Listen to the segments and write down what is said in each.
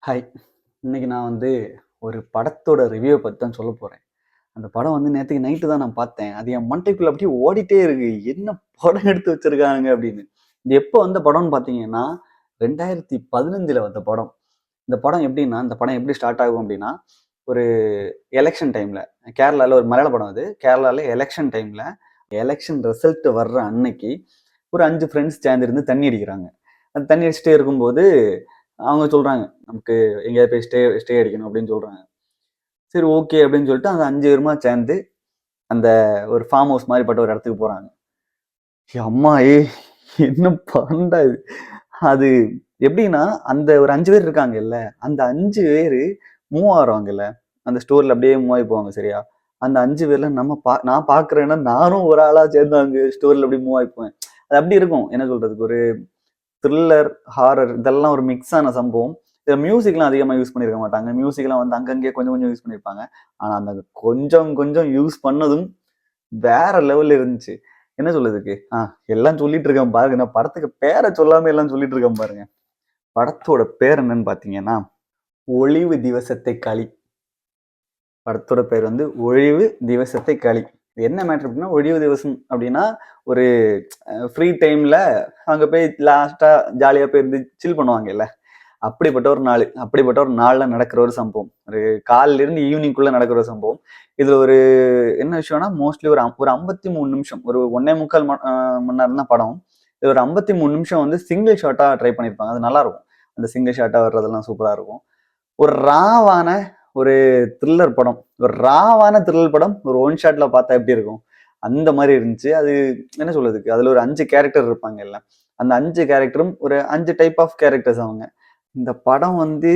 Hi. இன்னைக்கு நான் வந்து ஒரு படத்தோட ரிவ்யூ பத்தி தான் சொல்லப் போறேன். அந்த படம் வந்து நேத்துக்கு நைட்டு தான் நான் பார்த்தேன். அது என் மண்டைக்குள்ள அப்படியே ஓடிட்டே இருக்கு. என்ன படம் எடுத்து வச்சிருக்காங்க அப்படின்னு. இது எப்போ வந்த படம்னு பார்த்தீங்கன்னா, 2015ல வந்த படம். இந்த படம் எப்படின்னா, இந்த படம் எப்படி ஸ்டார்ட் ஆகும் அப்படின்னா, ஒரு எலக்ஷன் டைம்ல கேரளால ஒரு மலையாள படம் அது. கேரளால எலக்ஷன் டைம்ல எலக்ஷன் ரிசல்ட் வர்ற அன்னைக்கு ஒரு 5 ஃப்ரெண்ட்ஸ் சேர்ந்திருந்து தண்ணி அடிக்கிறாங்க. அந்த தண்ணி அடிச்சுட்டே இருக்கும்போது அவங்க சொல்றாங்க, நமக்கு எங்கேயாவது போய் ஸ்டே ஸ்டே அடிக்கணும் அப்படின்னு சொல்றாங்க. சரி ஓகே அப்படின்னு சொல்லிட்டு அந்த 5 பேருமா சேர்ந்து அந்த ஒரு ஃபார்ம் ஹவுஸ் மாதிரிப்பட்ட ஒரு இடத்துக்கு போறாங்க. அம்மா என்ன படம்டா இது. அது எப்படின்னா அந்த ஒரு 5 பேர் இருக்காங்கல்ல, அந்த 5 பேரு மூவ் ஆகுறாங்கல்ல, அந்த ஸ்டோர்ல அப்படியே மூவ் ஆகி போவாங்க சரியா. அந்த 5 பேர்ல நான் பாக்குறேன்னா நானும் ஒரு ஆளா சேர்ந்து அங்க ஸ்டோர்ல அப்படி மூவ் ஆகி போவேன். அது அப்படி இருக்கும். என்ன சொல்றதுக்கு, ஒரு த்ரில்லர், ஹாரர் இதெல்லாம் ஒரு மிக்ஸ் ஆன சம்பவம். இதில மியூசிக்லாம் அதிகமா யூஸ் பண்ணியிருக்க மாட்டாங்க. மியூசிக்லாம் வந்து அங்கங்கே கொஞ்சம் கொஞ்சம் யூஸ் பண்ணியிருப்பாங்க. ஆனா அந்த கொஞ்சம் கொஞ்சம் யூஸ் பண்ணதும் வேற லெவல்ல இருந்துச்சு. என்ன சொல்றதுக்கு? எல்லாம் சொல்லிட்டு இருக்கேன் பாருங்க. நான் படத்துக்கு பேர சொல்லாம எல்லாம் சொல்லிட்டு இருக்கேன் பாருங்க. படத்தோட பேர் என்னன்னு பார்த்தீங்கன்னா, ஒழிவு திவசத்தை களி. படத்தோட பேர் வந்து ஒழிவு திவசத்தை களி. என்ன மேட்டர் அப்படின்னா, ஒழிவு திவசம் அப்படின்னா ஒரு ஃப்ரீ டைம்ல அங்க போய் லாஸ்டா ஜாலியா போய் இருந்து சில் பண்ணுவாங்கல்ல. அப்படிப்பட்ட ஒரு நாள்ல நடக்கிற ஒரு சம்பவம். ஒரு காலையில இருந்து ஈவினிங்குள்ள நடக்கிற ஒரு சம்பவம். இதுல ஒரு என்ன விஷயம்னா, மோஸ்ட்லி ஒரு 53 நிமிஷம், ஒரு 1 1/4 மணி நேரம் தான் படம். இது ஒரு 53 நிமிஷம் வந்து சிங்கிள் ஷாட்டா ட்ரை பண்ணியிருப்பாங்க. அது நல்லா இருக்கும். அந்த சிங்கிள் ஷாட்டா வர்றதெல்லாம் சூப்பரா இருக்கும். ஒரு ராவான ஒரு த்ரில்லர் படம். ஒரு ராவான த்ரில்லர் படம் ஒரு ஒன் ஷாட்ல பார்த்தா எப்படி இருக்கும்? அந்த மாரி இருந்துச்சு. அது என்ன சொல்றதுக்கு, அதுல ஒரு 5 கேரக்டர் இருப்பாங்கல்ல. அந்த 5 கேரக்டரும் ஒரு 5 டைப் ஆஃப் கேரக்டர்ஸ் அவங்க. இந்த படம் வந்து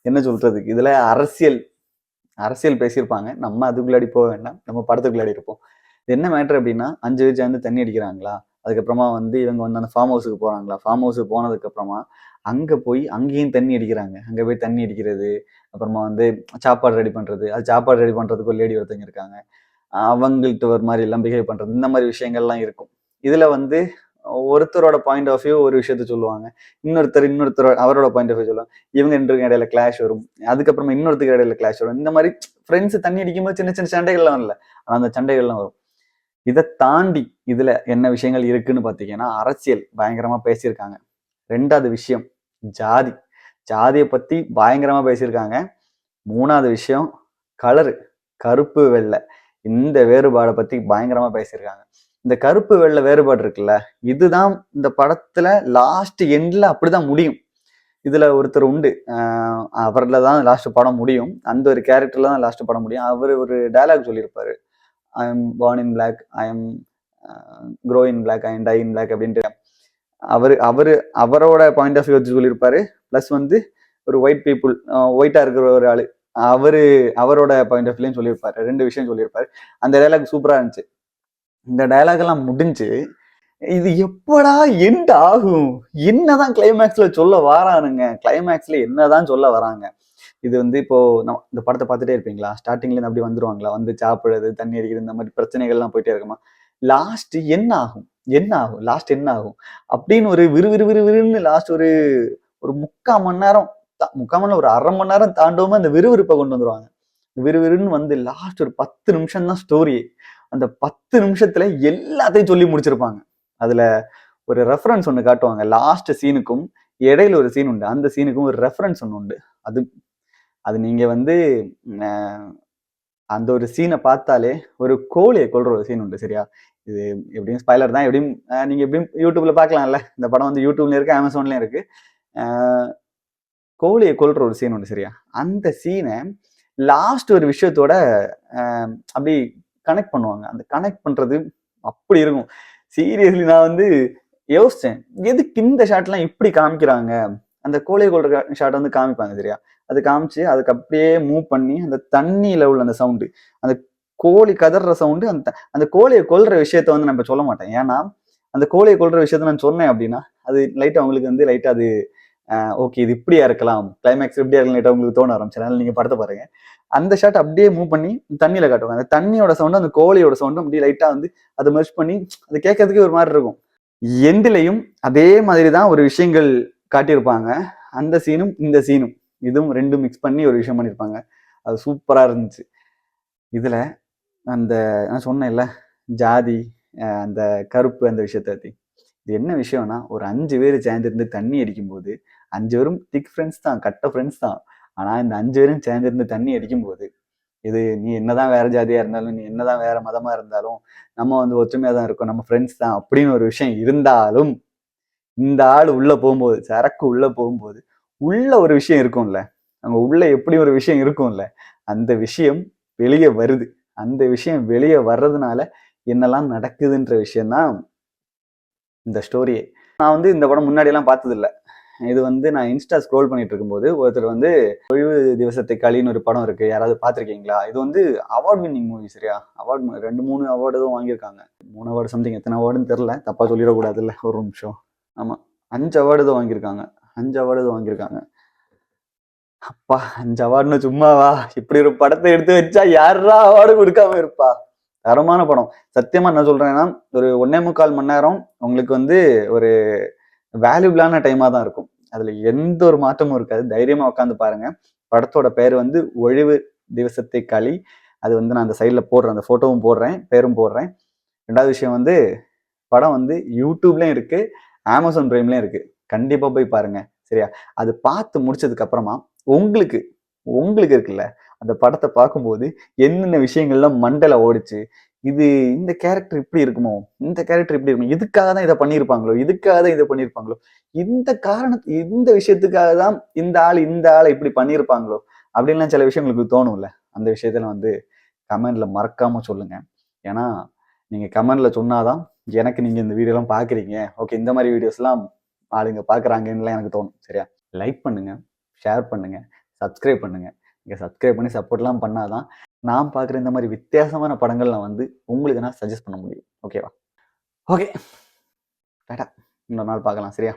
என்ன சொல்றதுக்கு, இதுல அரசியல் பேசியிருப்பாங்க. நம்ம அதுக்குள்ளாடி போக வேண்டாம். நம்ம படத்துக்குள்ளாடி இருப்போம். இது என்ன மேட்டர் அப்படின்னா, 5 பேர் சேர்ந்து தண்ணி அடிக்கிறாங்களா, அதுக்கப்புறமா வந்து இவங்க வந்து அந்த ஃபார்ம் ஹவுஸுக்கு போறாங்களா, ஃபார்ம் ஹவுஸுக்கு போனதுக்கு அப்புறமா அங்க போய் அங்கேயும் தண்ணி அடிக்கிறாங்க. அங்க போய் தண்ணி அடிக்கிறது, அப்புறமா வந்து சாப்பாடு ரெடி பண்றது. அது சாப்பாடு ரெடி பண்றதுக்கு ஒரு லேடி ஒருத்தங்க இருக்காங்க. அவங்கள்ட்ட ஒரு மாதிரி எல்லாம் பிஹேவ் பண்றது. இந்த மாதிரி விஷயங்கள்லாம் இருக்கும். இதுல வந்து ஒருத்தரோட பாயிண்ட் ஆஃப் வியூ ஒரு விஷயத்த சொல்லுவாங்க. இன்னொருத்தர் அவரோட பாயிண்ட் ஆஃப் வியூ சொல்லுவாங்க. இவங்க 2 பேருக்கும் இடையில கிளாஷ் வரும். அதுக்கப்புறமா இன்னொருத்தருக்கு இடையில கிளாஷ் வரும். இந்த மாதிரி ஃப்ரெண்ட்ஸ் தண்ணி அடிக்கும்போது சின்ன சின்ன சண்டைகள்லாம் வரல. ஆனா அந்த சண்டைகள்லாம் வரும். இதை தாண்டி இதுல என்ன விஷயங்கள் இருக்குன்னு பாத்தீங்கன்னா, அரசியல் பயங்கரமா பேசியிருக்காங்க. 2வது விஷயம் ஜாதி. ஜாதியை பத்தி பயங்கரமா பேசியிருக்காங்க. 3வது விஷயம் கலரு, கருப்பு வெள்ளை. இந்த வேறுபாடை பத்தி பயங்கரமா பேசியிருக்காங்க. இந்த கருப்பு வெள்ளை வேறுபாடு இருக்குல்ல, இதுதான் இந்த படத்துல லாஸ்ட் எண்ட்ல அப்படிதான் முடியும். இதுல ஒருத்தர் உண்டு, அவர்ல தான் லாஸ்ட் படம் முடியும். அந்த ஒரு கேரக்டர்ல தான் லாஸ்ட் படம் முடியும். அவர் ஒரு டயலாக் சொல்லியிருப்பாரு, I am born in black, I am grow in black, I am die in black அப்படின்ட்டு அவரோட பாயிண்ட் ஆஃப் வியூ வச்சு சொல்லியிருப்பாரு. பிளஸ் வந்து ஒரு ஒயிட்டா இருக்கிற ஒரு ஆளு, அவரோட பாயிண்ட் ஆஃப் வியூலையும் சொல்லியிருப்பாரு. 2 விஷயம் சொல்லியிருப்பாரு. அந்த டயலாக் சூப்பரா இருந்துச்சு. இந்த டயலாக் எல்லாம் முடிஞ்சு இது எப்படா எண்ட் ஆகும், என்னதான் கிளைமேக்ஸ்ல சொல்ல வரானுங்க, கிளைமேக்ஸ்ல என்னதான் சொல்ல வராங்க. இது வந்து இப்போ இந்த படத்தை பார்த்துட்டே இருப்பீங்களா, ஸ்டார்டிங்ல இருந்து அப்படி வந்துருவாங்களா, வந்து சாப்பிடுறது, தண்ணி அடிக்கிறது, இந்த மாதிரி பிரச்சனைகள்லாம் போயிட்டே இருக்குமா, லாஸ்ட் லாஸ்ட் என்ன ஆகும் அப்படின்னு ஒரு விறுவிறுன்னு லாஸ்ட் ஒரு ஒரு 3/4 மணி நேரம் ஒரு 1/2 மணி நேரம் தாண்டாம அந்த விறுவிறுப்பை கொண்டு வந்துருவாங்க. விறுவிறுன்னு வந்து லாஸ்ட் ஒரு 10 நிமிஷம் தான் ஸ்டோரி. அந்த 10 நிமிஷத்துல எல்லாத்தையும் சொல்லி முடிச்சிருப்பாங்க. அதுல ஒரு ரெஃபரன்ஸ் ஒண்ணு காட்டுவாங்க. லாஸ்ட் சீனுக்கும் இடையில ஒரு சீன் உண்டு. அந்த சீனுக்கும் ஒரு ரெஃபரன்ஸ் ஒண்ணு உண்டு. அது அது நீங்க வந்து அந்த ஒரு சீனை பார்த்தாலே ஒரு கோழியை கொல்ற ஒரு சீன் உண்டு சரியா. இது எப்படியும் ஸ்பாய்லர் தான். எப்படியும் நீங்க எப்படியும் யூடியூப்ல பார்க்கலாம்ல. இந்த படம் வந்து யூடியூப்ல இருக்கு, அமேசான்லயும் இருக்கு. கோழியை கொல்ற ஒரு சீன் உண்டு சரியா. அந்த சீனை லாஸ்ட் ஒரு விஷயத்தோட அப்படி கனெக்ட் பண்ணுவாங்க. அந்த கனெக்ட் பண்றது அப்படி இருக்கும். சீரியஸ்லி நான் வந்து யோசிச்சேன், எதுக்கு இந்த ஷாட்லாம் இப்படி காமிக்கிறாங்க. அந்த கோழியை கொல்ற ஷாட் வந்து காமிப்பாங்க சரியா. அது காமிச்சு அதுக்கு அப்படியே மூவ் பண்ணி அந்த தண்ணியில உள்ள அந்த சவுண்டு, அந்த கோழி கதற சவுண்டு, அந்த கோழியை கொல்ற விஷயத்த வந்து நம்ம சொல்ல மாட்டேன். ஏன்னா அந்த கோழியை கொல்ற விஷயத்த நான் சொன்னேன் அப்படின்னா அது லைட்டா அவங்களுக்கு வந்து லைட்டா அது ஓகே இது இப்படியா இருக்கலாம், கிளைமேக்ஸ் இப்படியா இருக்கலாம் லைட்டா உங்களுக்கு தோண ஆரம்பிச்சு. அதனால நீங்க படத்தை பாருங்க. அந்த ஷாட் அப்படியே மூவ் பண்ணி தண்ணியில காட்டுவாங்க. அந்த தண்ணியோட சவுண்டும் அந்த கோழியோட சவுண்டும் அப்படியே லைட்டா வந்து அதை மெர்ஜ் பண்ணி அது கேட்கறதுக்கு ஒரு மாதிரி இருக்கும். எண்ட்லயும் அதே மாதிரி தான் ஒரு விஷயங்கள் காட்டியிருப்பாங்க. அந்த சீனும் இந்த சீனும் இதுவும் ரெண்டும் மிக்ஸ் பண்ணி ஒரு விஷயம் பண்ணியிருப்பாங்க. அது சூப்பரா இருந்துச்சு. இதுல அந்த நான் சொன்னேன்ல ஜாதி, அந்த கருப்பு அந்த விஷயத்த பத்தி. இது என்ன விஷயம்னா, ஒரு 5 பேர் சேர்ந்திருந்து தண்ணி அடிக்கும்போது 5 பேரும் திக் ஃப்ரெண்ட்ஸ் தான், கட்ட ஃப்ரெண்ட்ஸ் தான். ஆனா இந்த 5 பேரும் சேர்ந்திருந்து தண்ணி அடிக்கும்போது, இது நீ என்னதான் வேற ஜாதியா இருந்தாலும், நீ என்னதான் வேற மதமா இருந்தாலும், நம்ம வந்து ஒற்றுமையா தான் இருக்கோம். நம்ம ஃப்ரெண்ட்ஸ் தான் அப்படின்னு ஒரு விஷயம் இருந்தாலும், இந்த ஆள் உள்ள போகும்போது, சரக்கு உள்ள போகும்போது, உள்ள ஒரு விஷயம் இருக்கும்ல. அங்க உள்ள எப்படி ஒரு விஷயம் இருக்கும்ல. அந்த விஷயம் வெளிய வருது. அந்த விஷயம் வெளிய வர்றதுனால என்னெல்லாம் நடக்குதுன்ற விஷயம் தான் இந்த ஸ்டோரியே. நான் வந்து இந்த படம் முன்னாடிலாம் பார்த்ததில்ல. இது வந்து நான் இன்ஸ்டா ஸ்க்ரோல் பண்ணிட்டு இருக்கும்போது, ஒருத்தர் வந்து "ஒழிவு திவசத்தை களின்னு" ஒரு படம் இருக்கு. யாராவது பார்த்திருக்கீங்களா? இது வந்து அவார்ட் வின்னிங் மூவி சரியா? அவார்ட் 2, 3 அவார்டு எதுவும் வாங்கியிருக்காங்க. 3 அவார்டு சம்திங் எத்தனை அவார்டுன்னு தெரியல. தப்பா சொல்லிடக்கூடாதுல்ல. ஒரு நிமிஷம். ஆமா. 5 அவார்டு ஏதோ வாங்கியிருக்காங்க. 5 அவார்டு ஏதோ வாங்கியிருக்காங்க. அப்பா 5 அவார்டுன்னு சும்மாவா? இப்படி ஒரு படத்தை எடுத்து வச்சா யார்ரா அவார்டு கொடுக்காம இருப்பா? தரமான படம். சத்தியமா என்ன சொல்றேன்னா, ஒரு 1.25 மணி நேரம் உங்களுக்கு வந்து ஒரு வேல்யூபிளான டைமா தான் இருக்கும். அதுல எந்த ஒரு மாற்றமும் இருக்காது. தைரியமா உட்காந்து பாருங்க. படத்தோட பேர் வந்து ஒழிவு திவசத்தை களி. அது வந்து நான் அந்த சைட்ல போடுறேன். அந்த போட்டோவும் போடுறேன். பேரும் போடுறேன். 2வது விஷயம் வந்து படம் வந்து யூடியூப்லயும் இருக்கு. அமேசான் பிரைம்லயும் இருக்கு. கண்டிப்பா போய் பாருங்க. சரியா? அது பார்த்து முடிச்சதுக்கு அப்புறமா உங்களுக்கு உங்களுக்கு இருக்குல்ல, அந்த படத்த பார்க்கும்போது என்னென்ன விஷயங்கள்லாம் மண்டைல ஓடுச்சு. இது இந்த கேரக்டர் இப்படி இருக்குமோ? இந்த கேரக்டர் இப்படி இருக்குமோ? இதுக்காக தான் இத பண்ணியிருப்பாங்களோ? இதுக்காக தான் இத பண்ணியிருப்பாங்களோ? இந்த விஷயத்துக்காக தான் இந்த ஆள இப்படி பண்ணியிருப்பாங்களோ? அப்படின்லாம் சில விஷயம் உங்களுக்கு தோணும்ல. அந்த விஷயத்தலாம் வந்து கமெண்ட்ல மறக்காம சொல்லுங்க. ஏன்னா, நீங்க கமெண்ட்ல சொன்னா தான் எனக்கு நீங்க இந்த வீடியோலாம் பார்க்குறீங்க. ஓகே இந்த மாரி வீடியோஸ்லாம் ஆளுங்க பார்க்குறாங்கன்னுலாம் எனக்கு தோணும். சரியா? லைக் பண்ணுங்க, ஷேர் பண்ணுங்க, சப்ஸ்கிரைப் பண்ணுங்க. நீங்க சப்ஸ்கிரைப் பண்ணி சப்போர்ட்லாம் பண்ணா தான், நான் பார்க்குற இந்த மாரி வித்தியாசமான படங்கள் நான் வந்து உங்களுக்கு நான் சஜெஸ்ட் பண்ண முடியும். ஓகேவா? ஓகே. டாடா. இன்னொரு நாள் பார்க்கலாம். சரியா?